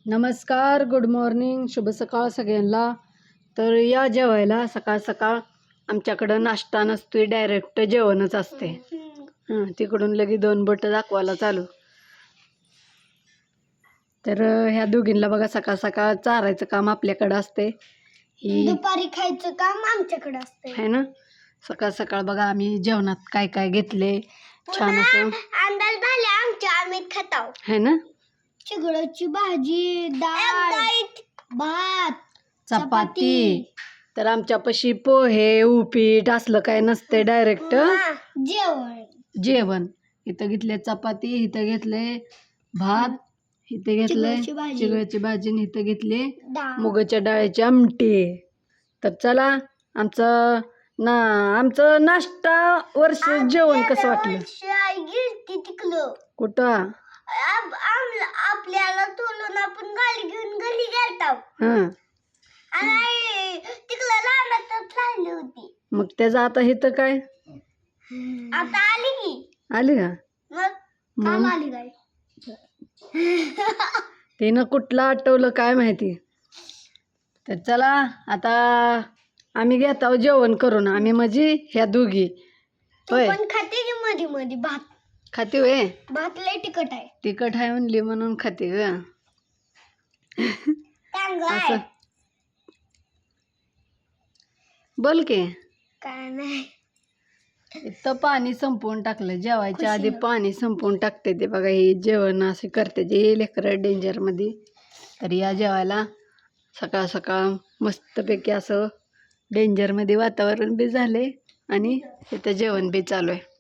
नमस्कार, good morning, शुभ सकाळ सगळ्यांना. तर या जेवायला सकाळ सकाळ आमच्याकडं नाश्ता नसतोय, डायरेक्ट जेवणच असते. तिकडून लगे 2 बोटं दाखवायला चालू. तर ह्या दोघींना बघा सकाळ सकाळ चारायचं काम आपल्याकडं असते, दुपारी खायचं काम आमच्याकडे असते है ना. सकाळ सकाळ बघा आम्ही जेवणात काय काय घेतले, छान असं अंदाज झाले आमच्या, आम्ही खाताव है ना. चिगळाची भाजी, डाळ, भात, चपाती. तर आमच्यापाशी पोहे उपीट असलं काय नसते, डायरेक्ट जेवण. जेवण. इथं घेतले चपाती, इथं घेतले भात, इथे घेतले चिगळाची भाजी, आणि इथं घेतले मुगाच्या डाळीची आमटी. तर चला आमचं नाश्ता वर्ष जेवण कसं वाटलं. कुठं आपल्याला तोलून आपण गाडी घेऊन घरी गेलतो आणि तिकडे लहानच राहिली होती. मग त्याचं आता इथं काय आता आली का मग आली काय तिनं कुठलं आठवलं काय माहिती. तर चला आता आम्ही घेत आहोत जेवण करून. आम्ही म्हणजे ह्या दोघी होय. पण खाते की मध्ये मध्ये भात खाते होय. भात लय तिखट आहे. तिखट आहे म्हणली म्हणून खाते ग. असं बोल की. काय नाही, इथं पाणी संपवून टाकलं. जेवायच्या आधी पाणी संपवून टाकते ते बघा. हे जेवण असे करते जे लेकरं डेंजरमध्ये. तर या जेवायला सकाळ सकाळ मस्तपैकी असं डेंजरमध्ये वातावरण बी झाले आणि इथं जेवण बी चालू आहे.